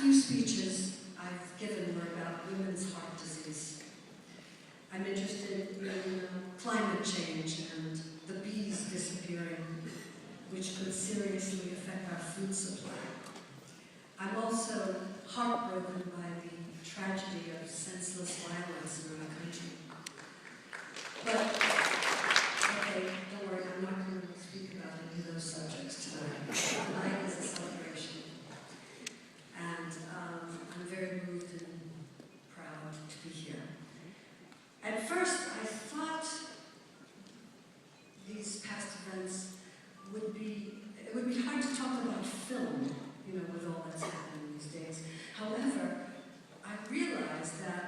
few speeches I've given were about women's heart disease. I'm interested in climate change and the bees disappearing, which could seriously affect our food supply. I'm also heartbroken by the tragedy of senseless violence in our country. But, okay, don't worry, I'm not going to speak about any of those subjects tonight. Tonight is a celebration. And I'm very moved and proud to be here. At first, I thought these past events it would be hard to talk about film, with all that's happening these days. However, I realized that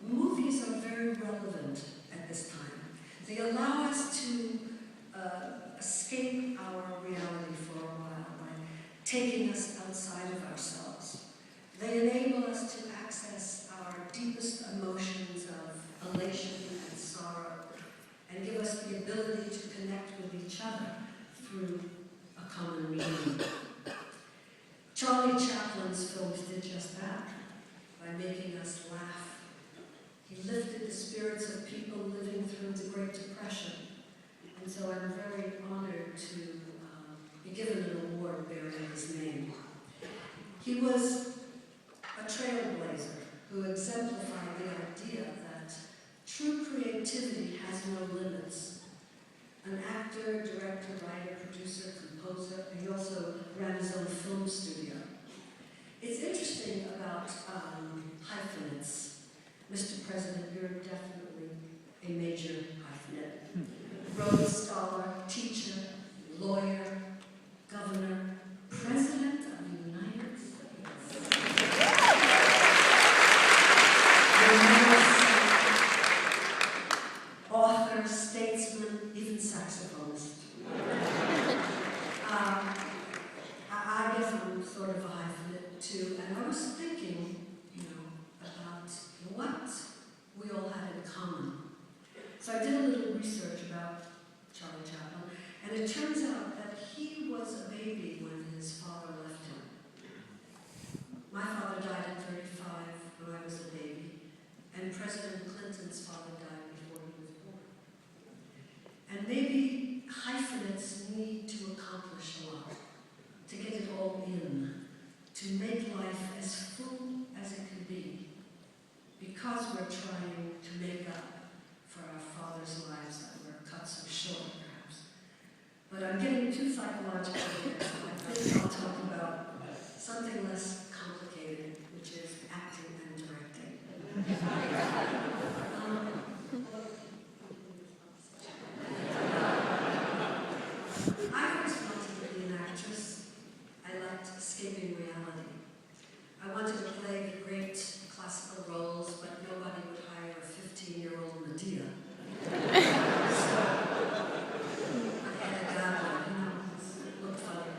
movies are very relevant at this time. They allow us to escape our reality for a while by taking us outside of ourselves. They enable us to access our deepest emotions of elation and sorrow, and give us the ability to connect with each other through a common medium. Charlie Chaplin's films did just that, by making us laugh. He lifted the spirits of people living through the Great Depression, and so I'm very honored to be given an award bearing his name. He was a trailblazer who exemplified the idea that true creativity has no limits. An actor, director, writer, producer, composer, and he also ran his own film studio. It's interesting about hyphenates. Mr. President, you're definitely a major hyphenate. Rhodes Scholar, teacher, lawyer, governor, president of the United States. Author, statesman, even saxophonist. I guess I'm sort of a hyphenate too, and I was thinking, about what we all had in common. So I did a little research about Charlie Chaplin, and it turns out that he was a baby when his father left him. My father died at 35 when I was a baby, and President Clinton's father died before he was born. And maybe hyphenates need to accomplish a lot, to get it all in, to make life as full as it can be, because we're trying to make up for our father's lives that were cut so short, perhaps. But I'm getting too psychological here, so I think I'll talk about something less complicated, which is acting and directing. I always wanted to be an actress. I liked escaping reality. I wanted to play the great classical roles, but nobody would hire a 15-year-old Medea. So I had a Gala, it looked funny.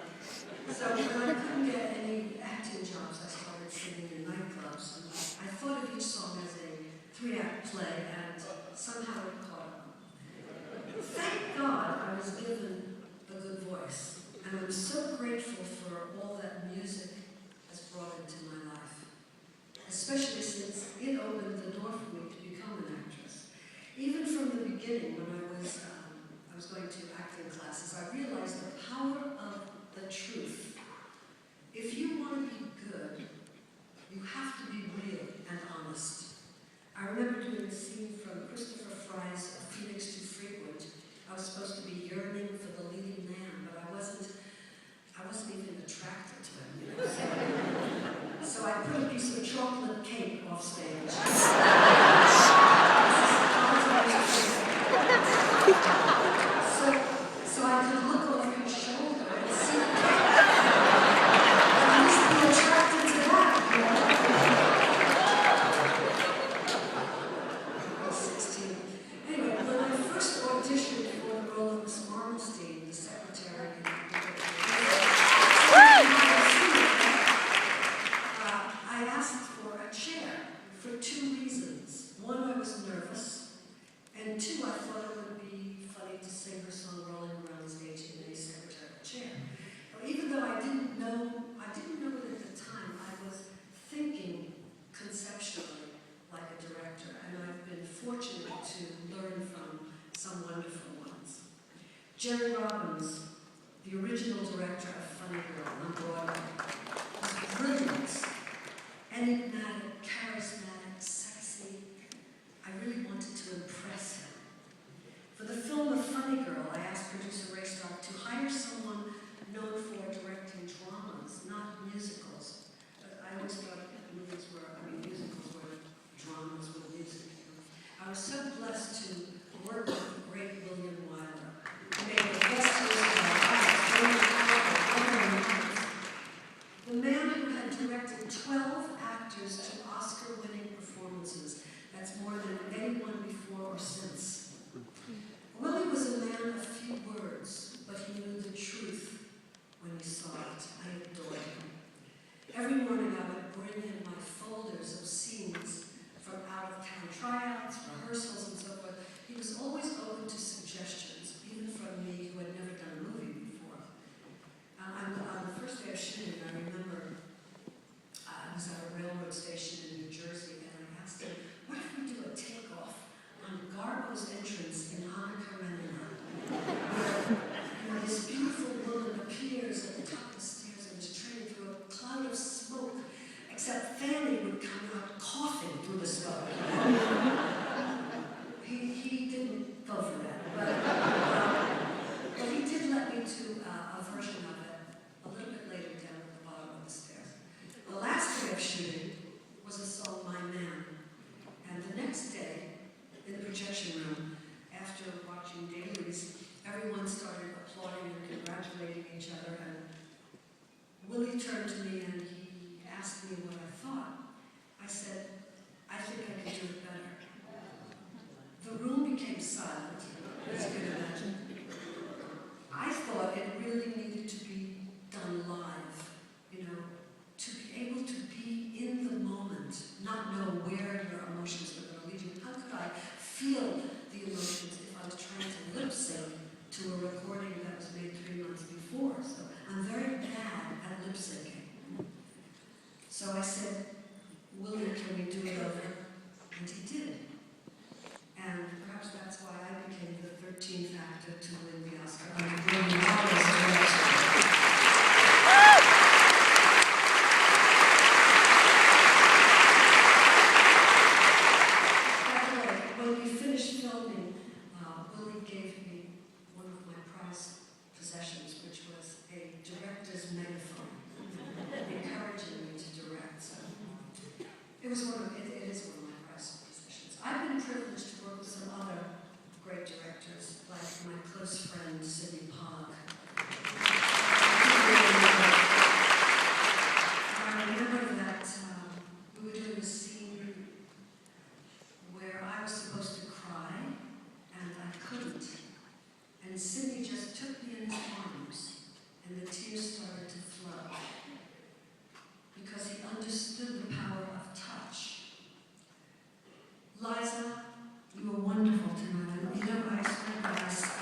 So when I couldn't get any acting jobs, I started singing in nightclubs. And I thought of each song as a 3-act play, and somehow it caught on. Thank God I was given a good voice, and I'm so grateful for all that music has brought into my life, especially since it opened the door for me to become an actress. Even from the beginning, when I was going to acting classes, I realized the power of the truth. If you want to be good, you have to be real and honest. I remember doing a scene from Christopher Fry's A Phoenix Too Frequent. I was supposed to be yearning for the leading man, but I wasn't even attracted to him, So I put a piece of chocolate cake off stage. so I could look over his shoulder and see the cake. I used to be attracted to that. I was 16. Anyway, when I first auditioned for the role of Miss Marmstein, the secretary in I asked for a chair for 2 reasons. Jerry Robbins, the original director of Funny Girl on Broadway, was brilliant, enigmatic, charismatic, sexy. I really wanted to impress him. For the film of Funny Girl, I asked producer Ray Stark to hire someone known for directing dramas, not musicals. But I always thought musicals were dramas with music. I was so blessed to work with the great William Wyler, who made the best use of the man who had directed 12 actors to Oscar-winning performances. That's more than anyone before or since. Willie was a man of few words, but he knew the truth when he saw it. I adored him. Every morning I would bring him my folders of scenes from out-of-town tryouts, rehearsals, and so forth. He was always open to suggestions, even from me who had never done a movie before. On the first day of shooting, I remember I was at a railroad station in New Jersey, and I asked him, what if we do a takeoff on Garbo's entrance in Anna Karenina? Where this beautiful woman appears at the top of the stairs and is trained through a cloud of smoke, except Fanny would come out coughing through the smoke. He didn't go for that, but he did let me to a version of it a little bit later down at the bottom of the stairs. The last day of shooting was a song, My Man, and the next day, in the projection room, after watching dailies, everyone started applauding and congratulating each other, and Willie turned to me and he asked me what I thought. I said, I think I could do it better. The room became silent, as you can imagine. I thought it really needed to be done live, to be able to be in the moment, not know where your emotions were going to lead you. How could I feel the emotions if I was trying to lip sync to a recording that was made 3 months before? So I'm very bad at lip syncing. So I said, Willie, can we do it over? And he did. And perhaps that's why I became the 13th actor to win the Oscar under William Wyler's direction. By the way, when we finished filming, Willie gave me one of my prized possessions, which was a director's megaphone, encouraging me to direct. So it is one of my prized possessions. I've been privileged to work with some other great directors, like my close friend Sidney Pollock. I remember that we were doing a scene where I was supposed to cry, and I couldn't. And Sidney just took me in his arms, and the tears started to flow, because he understood the power of touch. Liza, you were wonderful tonight. I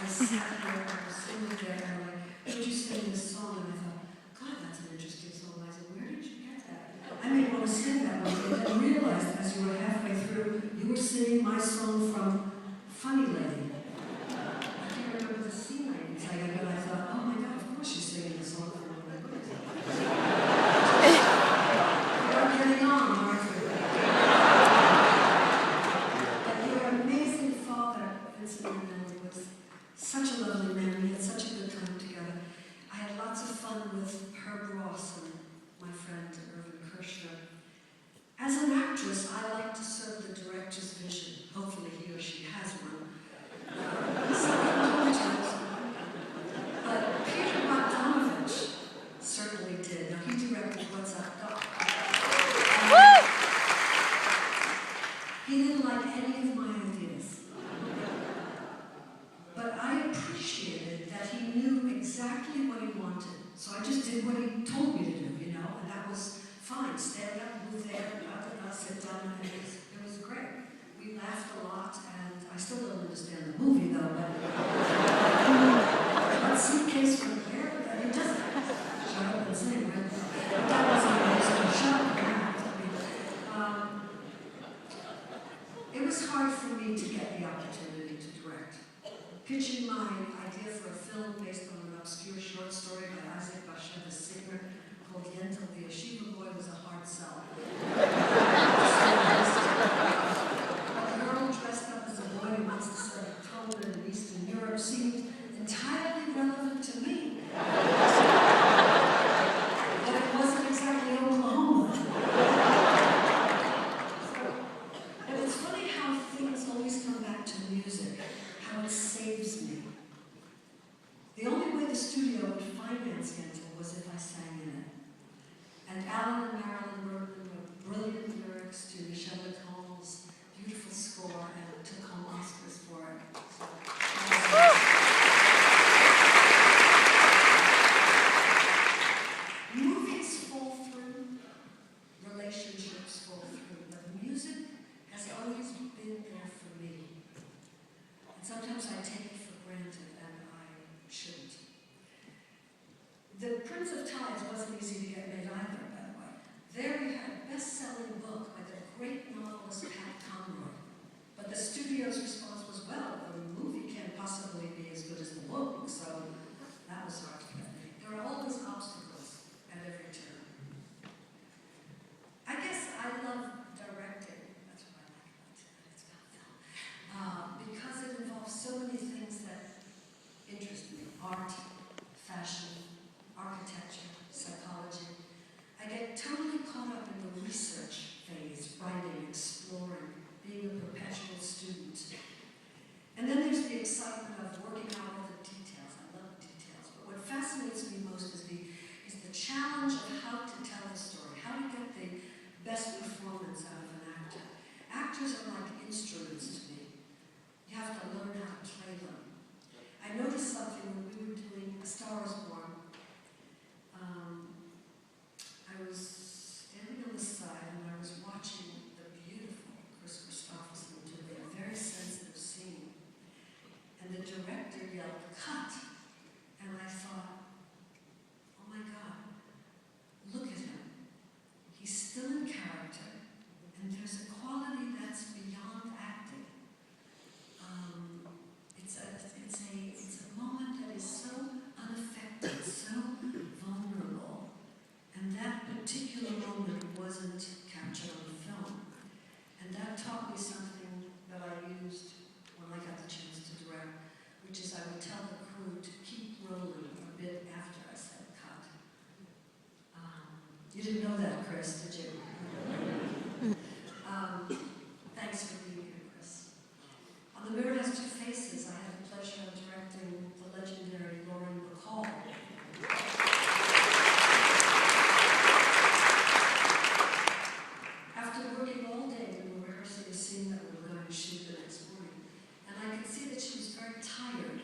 sat there, I was sitting there, and I'm like, heard you sing this song, and I thought, God, that's an interesting song, Liza. Where did you get that? I made want to sing that one day, and then realized as you were halfway through, you were singing my song from Funny Lady. I can't remember the scene I didn't tell you, but I thought, oh my God, of course she's singing the song from Funny Lady. We're getting on, aren't we? Was such a lovely man. We had such a good time together. I had lots of fun with Herb Ross and my friend Irvin Kershner. As an actress, I like to serve the director's vision. Hopefully he or she has one. But Peter Bogdanovich certainly did. Now he directed What's Up, Doc? He didn't like any of my ideas. But I appreciated that he knew exactly what he wanted. So I just did what he told me to do, and that was fine. Stand up, move there, sit down, and it was great. We laughed a lot, and I still don't understand the movie, though, but suitcase from here, it doesn't. Shut up and sing, right? That wasn't amazing. Shut up and it was hard for me to get the opportunity to direct. Pitching my idea idea for a film based on an obscure short story by Isaac Bashevis Singer called Yentl the Yeshiva Boy was a hard sell. A girl dressed up as a boy who wants to set a tone in Eastern Europe seemed entirely relevant to me. But it wasn't exactly Oklahoma. And it's funny how things always come back to music, how it saves me. The only way the studio would finance Yentl was if I sang in it. And Alan and Marilyn wrote brilliant lyrics to Michel Lecomb's beautiful score and took home Oscars for it. Movies fall through, relationships fall through, but music has always been there for me. And sometimes I take it for granted, and I shouldn't. The Prince of Tides wasn't easy to get made either, by the way. There we had a best-selling book by the great novelist Pat Conroy. But the studio's response was, well, the movie can't possibly be as good as the book, so that was hard to get. There are always obstacles at every turn. I guess I love directing. That's what I like about it. It's about film. Because it involves so many things that interest me. Art, fashion, architecture, psychology. I get totally caught up in the research phase, writing, exploring, being a perpetual student. And then there's the excitement of working out all the details. I love details. But what fascinates me most is the challenge of how to tell the story, how to get the best performance out of an actor. Actors are like instruments to me. You have to learn how to play them. I noticed something when we were doing A Star Is Born. I was standing on the side and I was watching the beautiful Chris Christopherson do a very sensitive scene. And the director yelled, "Cut!" And I thought, oh my God, look at him. He's still in character, and there's a quality that's beyond acting. It's a moment that is so unaffected, so vulnerable, and that particular moment wasn't captured on film. And that taught me something that I used when I got the chance to direct, which is I would tell the crew to keep rolling a bit after I said cut. You didn't know that, Chris, did you? Thanks for being here, Chris. On The Mirror Has Two Faces, I had the pleasure of directing the legendary Lauren Bacall. After working all day, we were rehearsing a scene that we were going to shoot the next morning, and I could see that she was very tired.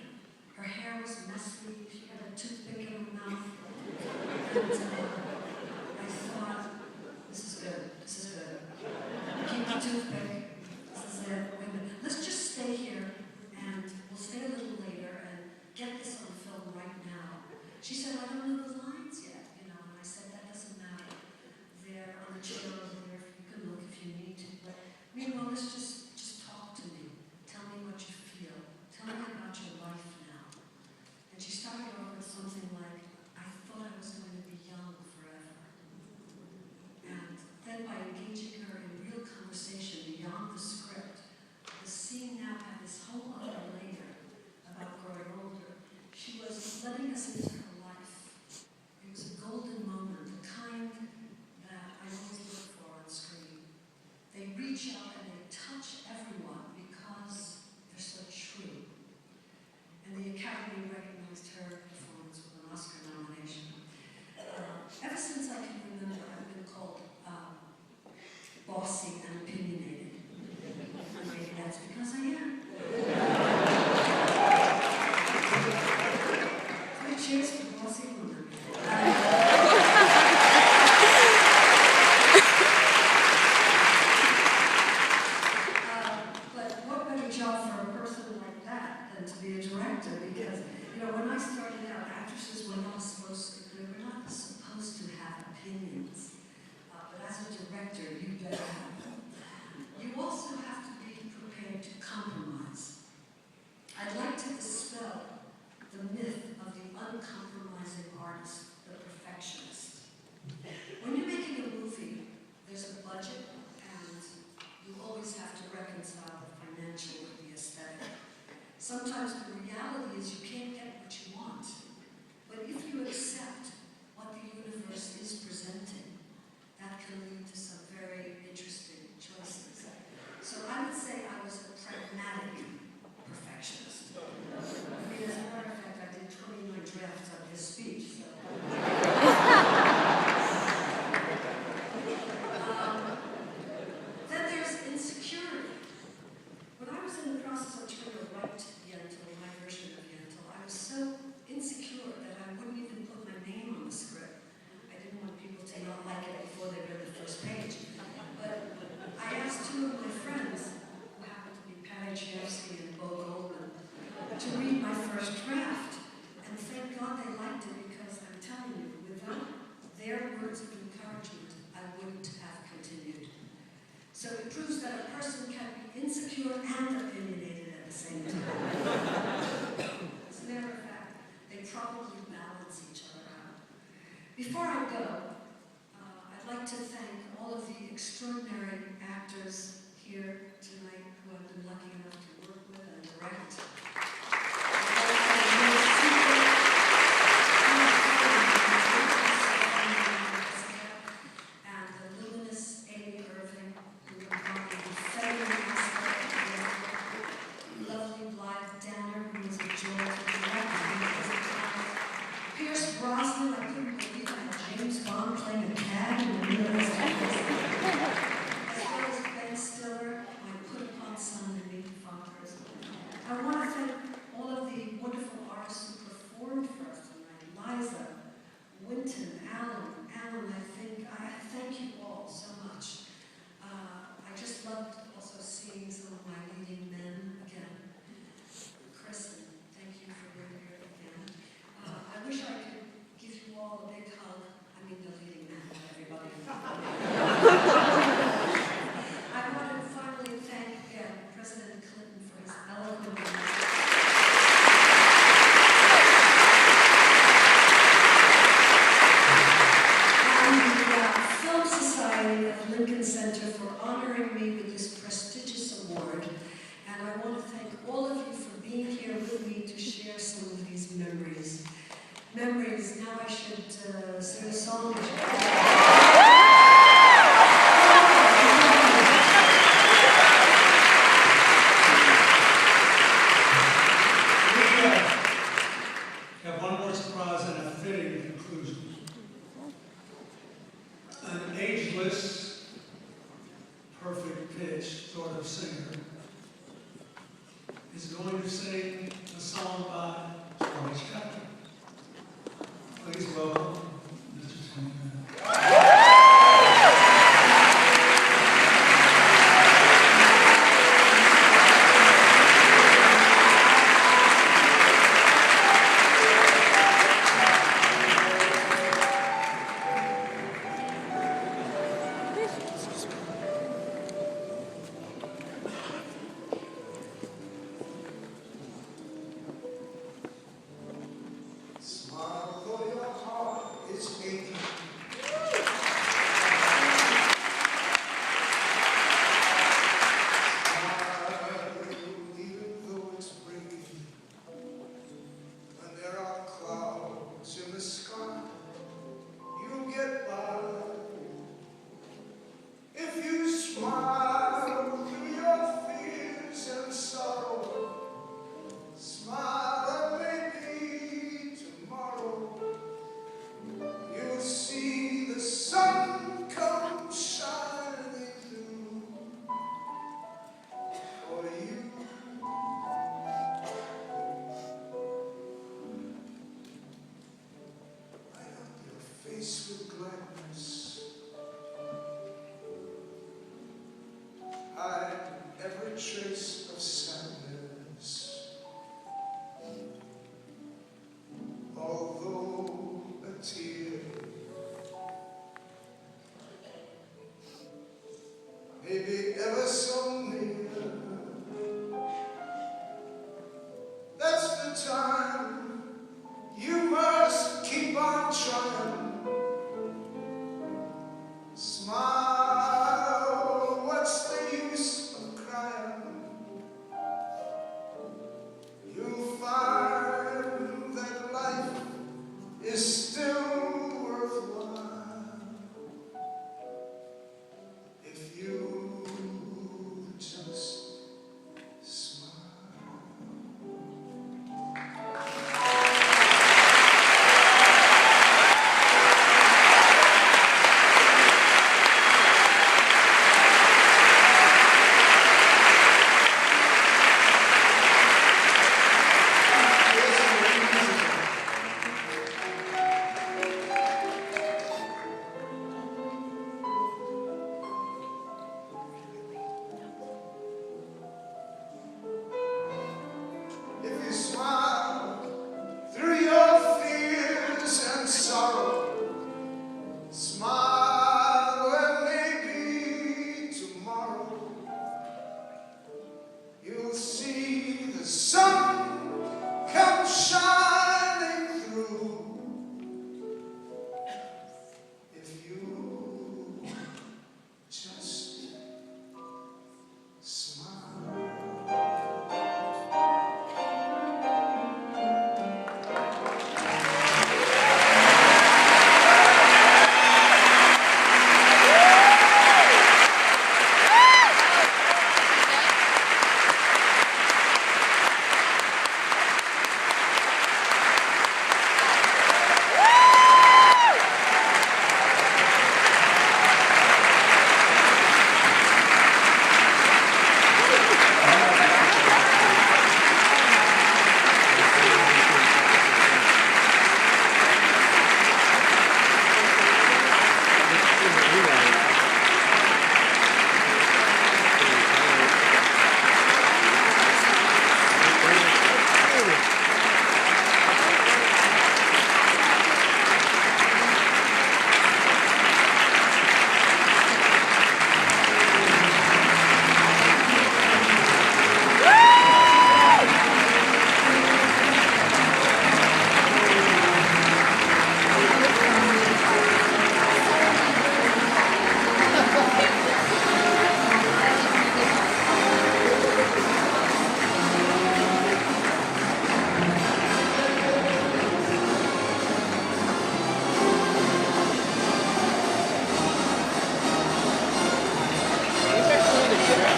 Her hair was messy, she had a toothpick in her mouth, and I thought, this is good. Keep the toothpick. This is it. Wait a minute. Let's just stay here, and we'll stay a little later and get this on film right now. She said, I don't know the lines yet, and I said, that doesn't matter. They're on the chair over there. You can look if you need to. But meanwhile, let's just talk to me. Tell me what you feel. Tell me about your life now. And she started off with something like, I thought I was going to be young forever. And then by engaging her in real conversation beyond the script, the scene now had this whole other layer about growing older. She was letting us into her life. It was a golden moment, the kind that I always look for on screen. They reach out and they touch everyone because they're so true. And the Academy recognized her performance with an Oscar nomination. Ever since I can remember, I've been called bossy and opinionated. And maybe that's because I am. So cheers for bossy woman. But what better job for a person like that than to be a director? Because, when I started out, actresses were not supposed to have opinions. But as a director, you better have So it proves that a person can be insecure and opinionated at the same time. As a matter of fact, they probably balance each other out. Before I go, I'd like to thank all of the extraordinary actors here tonight who I've been lucky enough to work with and direct.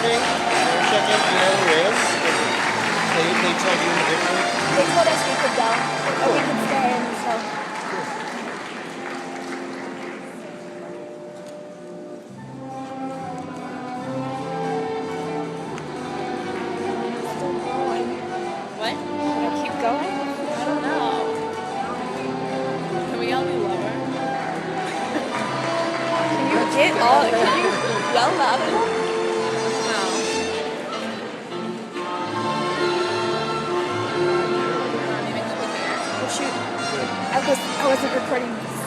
check-in? During check-in, do you know who it is? They told you individually? They told us we could go, or we could stay, and so. Still going. What? Can I keep going? I don't know. Can we all be lovers? Can you yell loud enough? No. Oh shoot. I wasn't recording this.